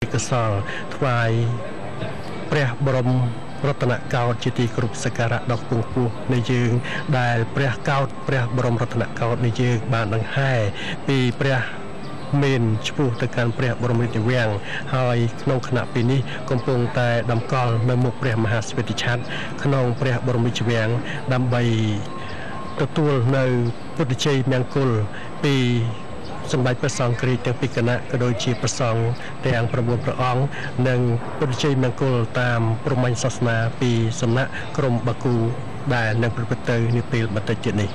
កសលថ្វាយព្រះបរមរតនកោដ្ឋជាទីគោរពសក្ការៈដ៏ខ្ពង់ខ្ពស់នៃយើងដែលព្រះកោដ្ឋព្រះបរមរតនកោដ្ឋនៃយើងបានដង្ហែពីព្រះមានឈ្មោះទៅកាន់ព្រះបរមរាជវាំងហើយក្នុងគណៈពេលនេះកំពុងតែតម្កល់នៅមុខព្រះមហាស្វេតឆ័ត្រក្នុងព្រះបរមរាជវាំងដើម្បីទទួលនៅពុទ្ធជ័យមង្គលពីសម្ដេចព្រះសង្ឃរាជទាំងពីរគណៈក៏ដូចជាព្រះសង្ឃទាំង9ព្រះអង្គនិងពុទ្ធជ័យមង្គលតាមព្រហ្មញ្ញសាសនាពីសំណាក់ក្រុមបាគូដែលនឹងប្រព្រឹត្តទៅនាពេលបន្តិចទៀតនេះ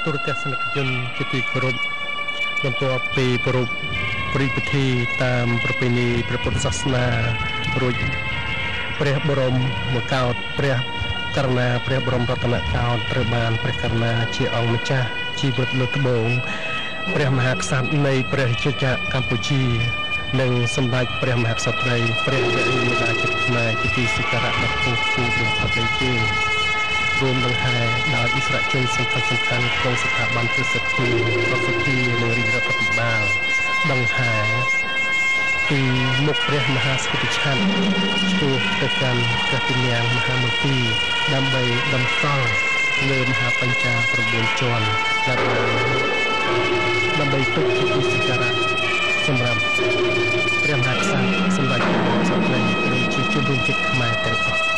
ទូរទស្សនិកជនជាទីគោរពបន្ទាប់ពីប្រពៃពិធីតាមប្រពៃណីព្រះពុទ្ធសាសនារួចព្រះបរមមកោដ្ឋព្រះករុណាព្រះបរមរតនកោដ្ឋត្រូវបានព្រះករុណាជាអង្គម្ចាស់ជីវិតលើត្បូងព្រះមហាក្សត្រនៃព្រះរាជាណាចក្រកម្ពុជានិងសម្ដេចព្រះមហាក្សត្រីព្រះវរមាតាចិត្តខ្មែរជាទីសក្ការៈដ៏ខ្ពង់ខ្ពស់បំផុតនៃជើងរួមដង្ហែដោយអិសរាជជនសំខាន់ៗក្នុងស្ថាប័នព្រឹទ្ធសភារដ្ឋសភានិងរាជរដ្ឋាភិបាលដង្ហែពីមុខព្រះមហាស្ពុទ្ធឆន្ទឆ្ពោះទៅកាន់ព្រះទីនាំងមហាមន្ទីរដើម្បីតម្កល់លើមហាបញ្ចា9ជាន់ដើម្បីទុកជាទីសក្ការៈសម្រាប់ព្រះមហាក្សត្រសម្ដេចព្រះបរមរាជនិងជាជនរួមជាតិខ្មែរទាំងអស់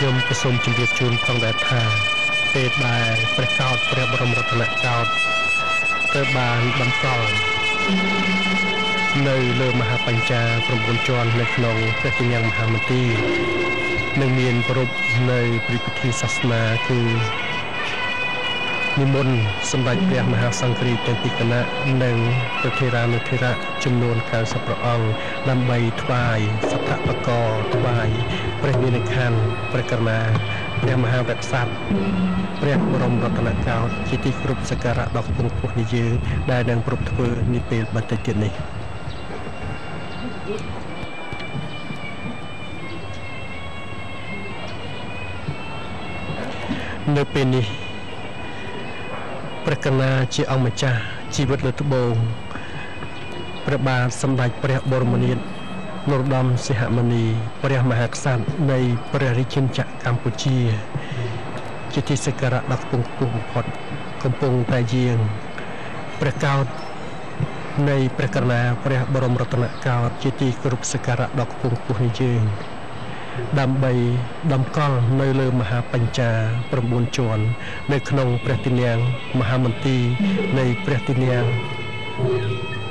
ខ្ញុំក៏សូមជម្រាបជូនផងដែរថាពេលដែលព្រះកោដ្ឋព្រះបរមរតនកោដ្ឋត្រូវបានតម្កល់នៅលើមហាបញ្ចា9ជាន់នៅក្នុងព្រះទីនាំងមហាមន្ទីរនិងមានប្រពៃនៅពិធីសាសនាគឺនិមន្តសម្ដេចព្រះមហាសង្ឃរាជទាំងពីរគណៈនិងព្រះថេរានុថេរៈចំនួន90ព្រះអង្គដើម្បីថ្វាយសក្ការៈថ្វាយព្រះវិញ្ញាណក្ខន្ធព្រះករុណាព្រះមហាក្សត្រព្រះបរមរតនកោដ្ឋជាទីគោរពសក្ការៈដ៏ខ្ពង់ខ្ពស់នេះយើងដែលនឹងប្រពធ្វើនាពេលបន្តិចទៀតនេះនៅពេលនេះព្រះករុណាជាអង្គម្ចាស់ជីវិតលើត្បូងព្រះបាទសម្ដេចព្រះបរមនាថនរោត្តមសីហមុនីព្រះមហាក្សត្រនៃព្រះរាជាណាចក្រកម្ពុជាជាទីសក្ការៈដ៏ខ្ពង់ខ្ពស់បំផុតកំពុងតែយាងព្រះកោដ្ឋនៃព្រះករុណាព្រះបរមរតនកោដ្ឋជាទីគោរពសក្ការៈដ៏ខ្ពង់ខ្ពស់នេះយើងដើម្បីតម្កល់នៅលើមហាបញ្ចា9ជាន់នៅក្នុងព្រះទីនាំងមហាមន្ទីរនៃព្រះទីនាំង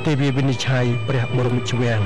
ទេវាវិនិច្ឆ័យព្រះបរមរាជវាំង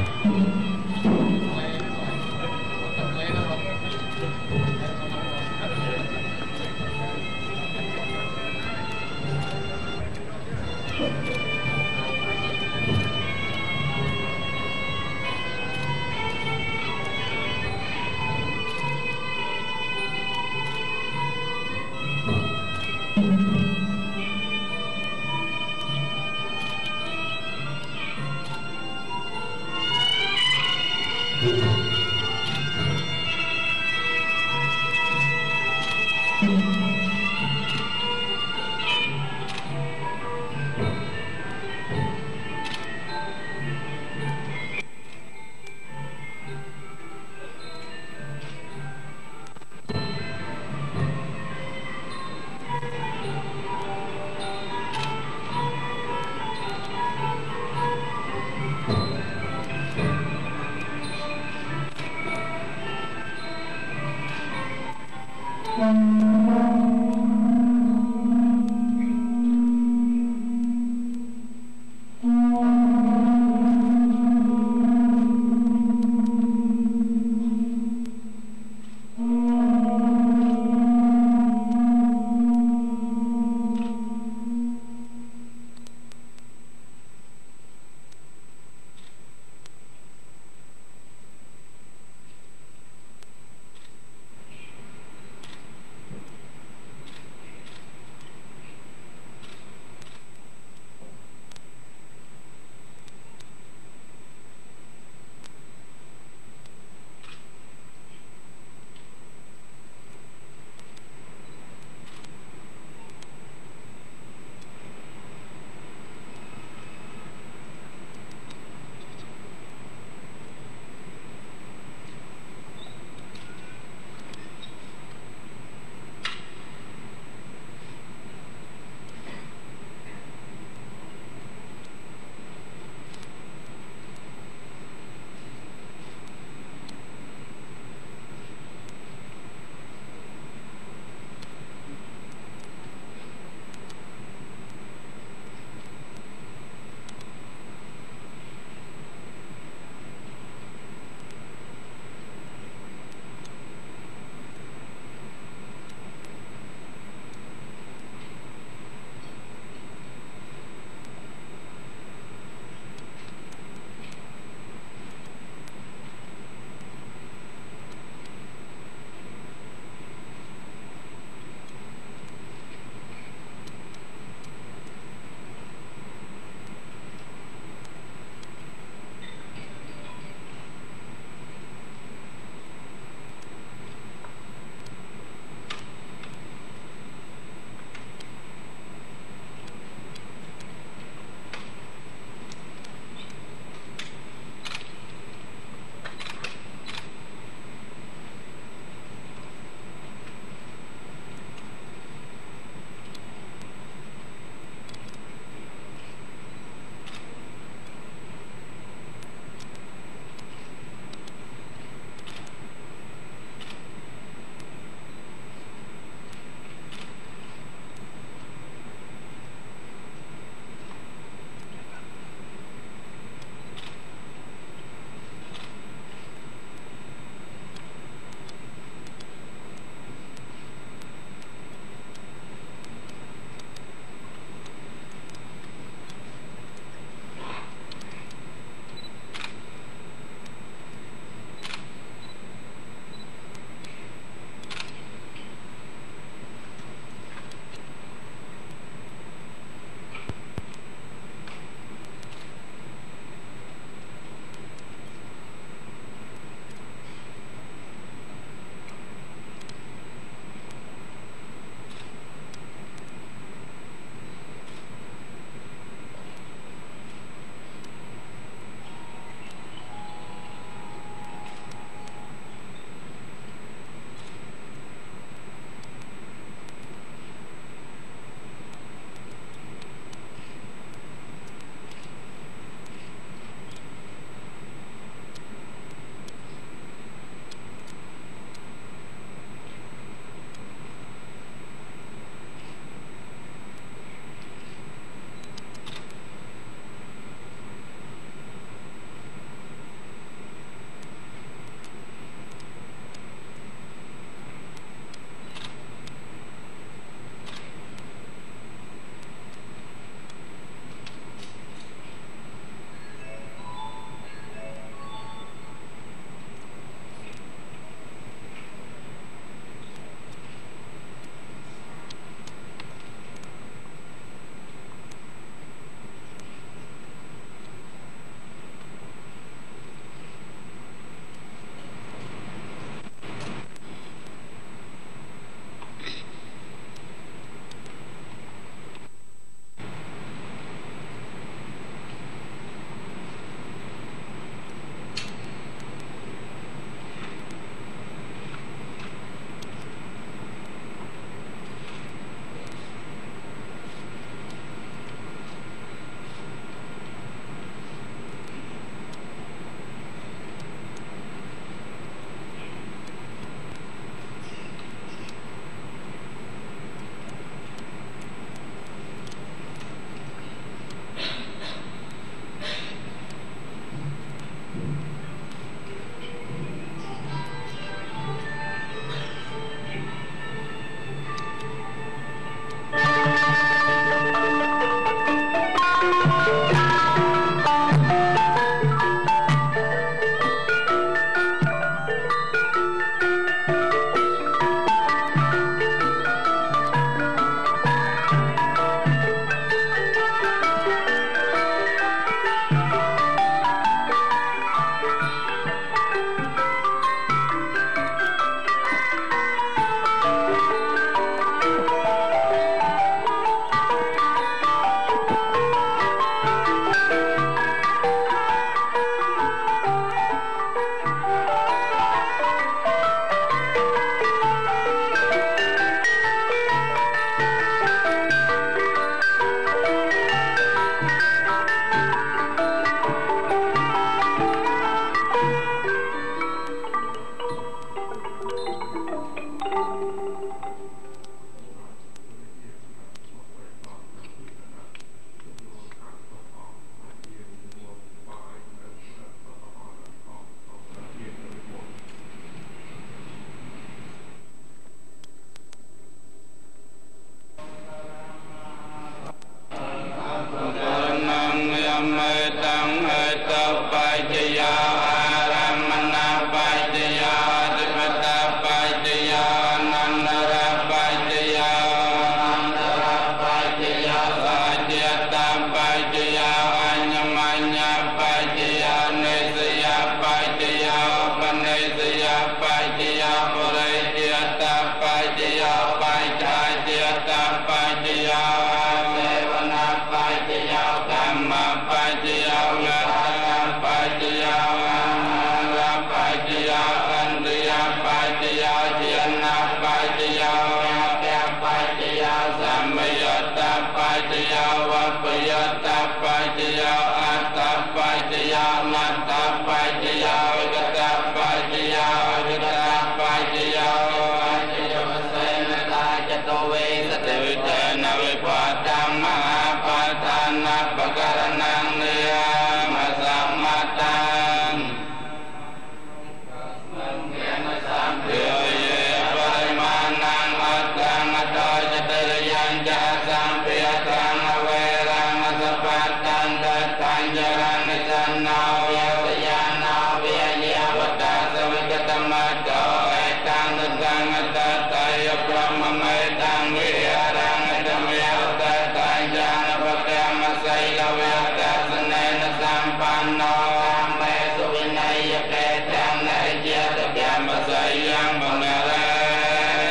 ban no tam be su vinay ke tam nay je te byam basayang mangala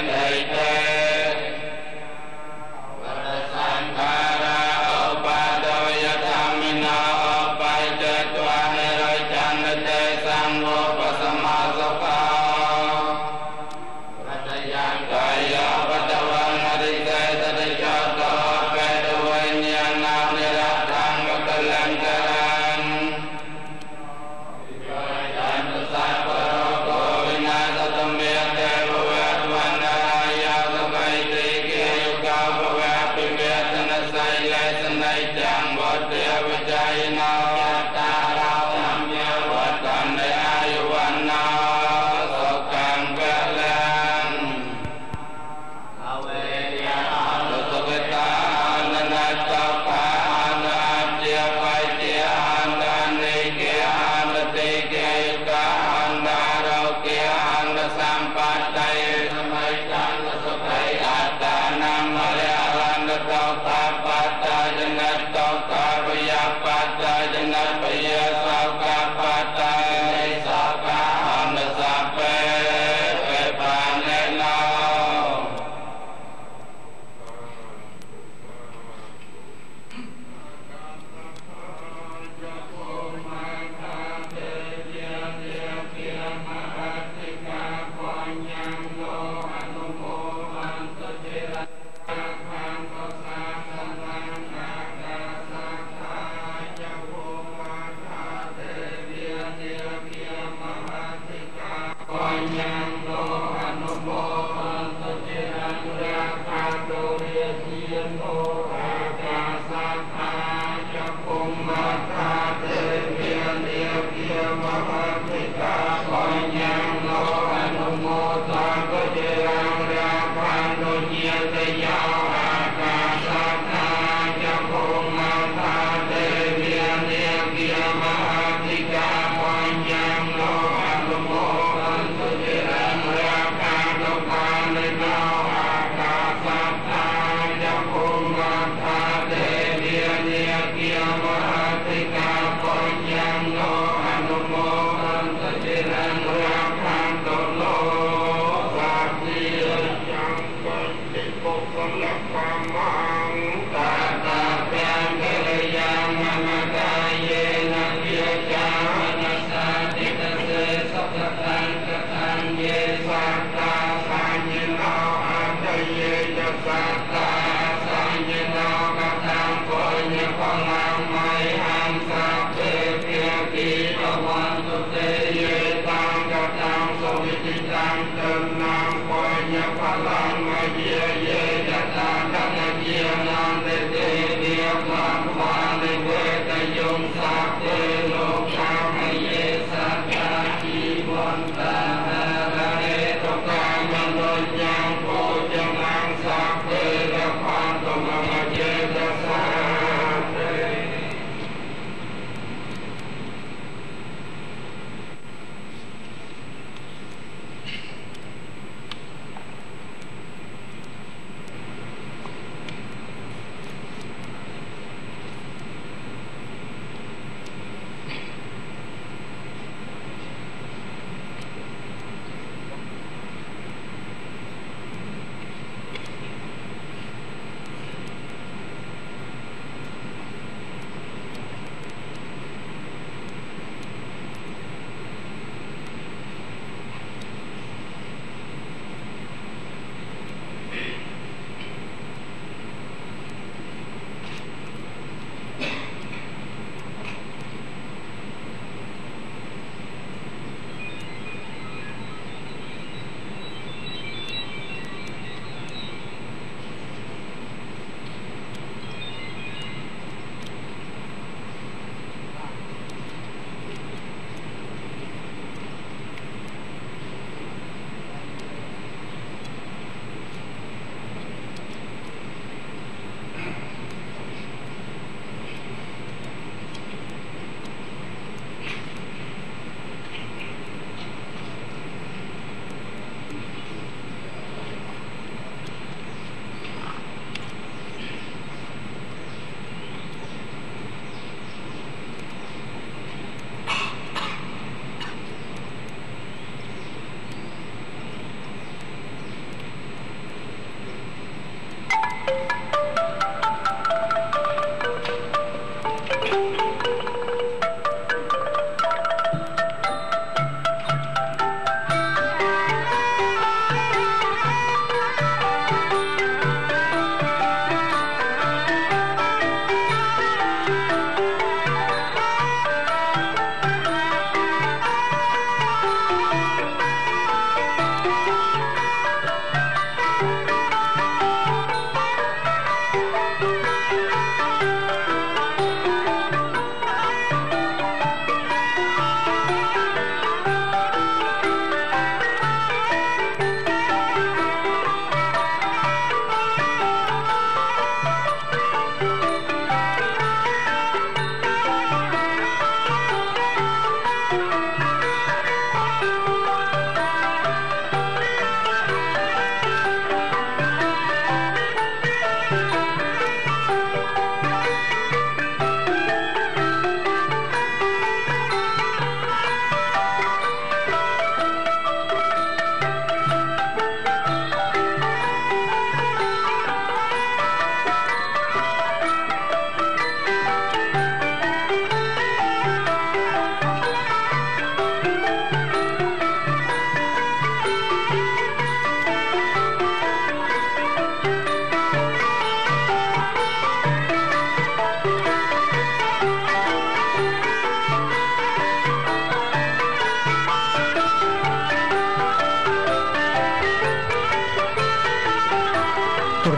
dai te Vadasankara upadoya tamina upai te tuane rajana te sanggo pasamasaka Vadayan kaya vadawan harisai tadajata pedawanyana niratang vakalankaran Vajanta saparoko vinasatambya deva vatvandaraya sakaiti kiyuka bhavapivya sailai sanai jang vodya vijayina yatara samya vatande ayuvanna sokam kalang avedya alusavita ananataka anadya vaidya andanikya andatikya yuka andarokya andasampataya samaitana sukai atanam malayalanda toka pata janat toka vayapata janat vayasaka pata saka andasape pepanena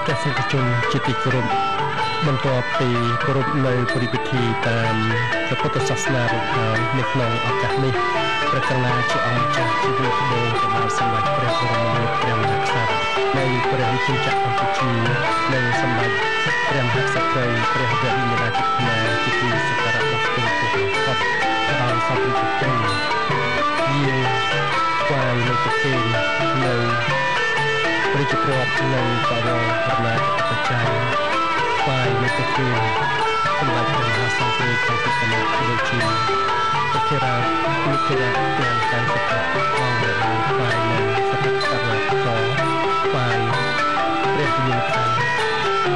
ទស្សនិកជនជាទីគោរពបន្ទាប់ពីគោរពនៅពិធីតាមព្រះពុទ្ធសាសនារួចហើយនៅក្នុងឱកាសនេះព្រះករុណាជាអង្គម្ចាស់ជាវិបដិព្រះបាទសម្ដេចព្រះបរមនាថព្រះមហាក្សត្រនៃព្រះរាជាណាចក្រកម្ពុជានិងសម្ដេចព្រះមហាក្សត្រីព្រះវររាជកុមារជាទីសក្ការៈដ៏ខ្ពង់ខ្ពស់បំផុតដល់សពរិទ្ធិយាយស្វាយនៅប្រទេសនៅប្រជាប្រដ្ឋនៅបរមប្រណាបច្ច័យស្វាយនៅប្រទេសសម្ដេចព្រះមហាក្សត្រីក្នុងពិធីនេះដូចជាប្រធារានុធារាទាំងការសិក្សាអង្គរស្វាយនៅសព្ទករណកស្វាយព្រះវិញ្ញាណក្ខន្ធ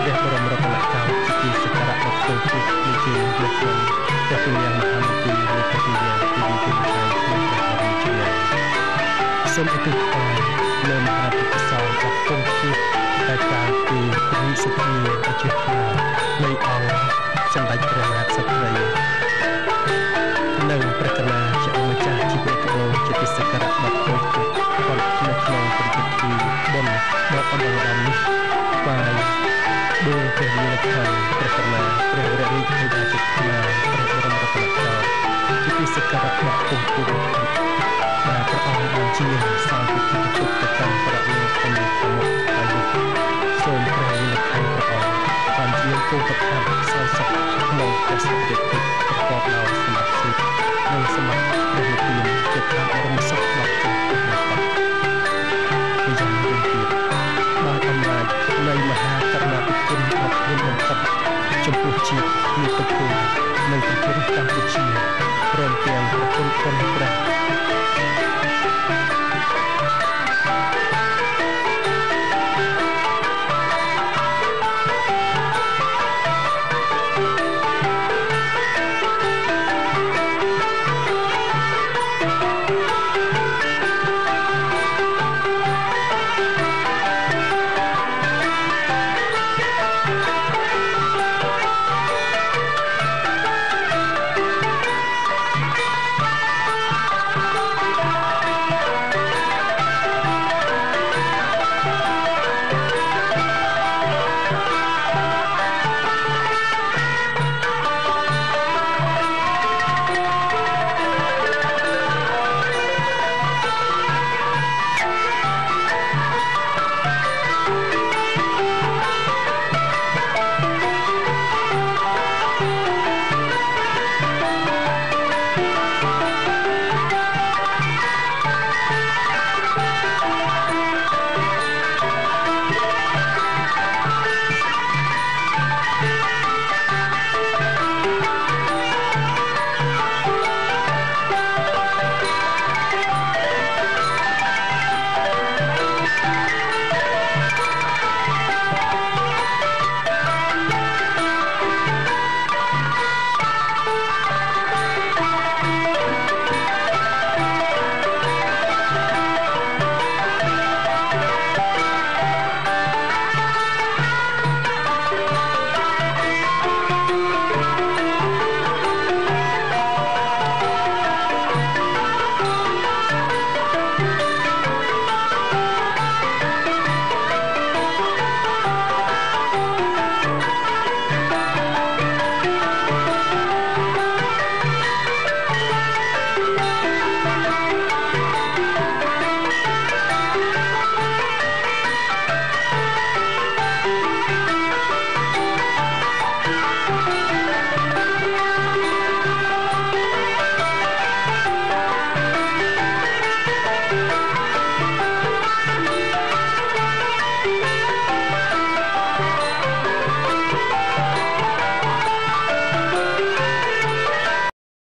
ព្រះបរមរតនកោដ្ឋជាទីសក្ការៈដ៏ខ្ពង់ខ្ពស់នេះជានៅក្នុងព្រះវិញ្ញាណមហាមន្ទីរនៃព្រះវិញ្ញាណទីវិទ្យាល័យក្នុងព្រះបរមជាសូមឧទ្ទិសផលនៅមហាពុទ្ធសោដ៏ខ្ពង់ខ្ពស់តែការពីព្រះសុភាអជានៃអង្គសម្ដេចព្រះមហាក្សត្រីនិងព្រះករុណាជាអង្គម្ចាស់ជីវិតកោជាទីសក្ការៈដ៏ខ្ពង់ខ្ពស់គាត់នៅក្នុងពិធីបុណ្យដ៏អស្ចារ្យនេះបាយដួងព្រះវិញ្ញាណក្ខន្ធព្រះករុណាព្រះវររាជកុមារព្រះបរមរតនកោដ្ឋជាទីសក្ការៈដ៏ខ្ពង់ខ្ពស់ដែលព្រះអង្គបានជាសាលពិធីទុកទៅកាន់ប្រតិមាធំៗហើយសូមព្រះវិញ្ញាណក្ខន្ធព្រះអង្គបានជាគោលប្រធានសរស័ក្តិក្នុងព្រះសិទ្ធិប្រកបដោយសមត្ថភាពនិងសមត្ថព្រះនិព្វានជាខាងបរមសុខដ៏ខ្ពង់ខ្ពស់បំផុតពីយ៉ាងវិញទៀតដោយអំណាចនៃមហាករុណាธิคุณដ៏ធំបំផុតចំពោះជាតិមាតុភូមិនិងប្រទេសកម្ពុជាព្រមទាំងប្រគុណព្រះ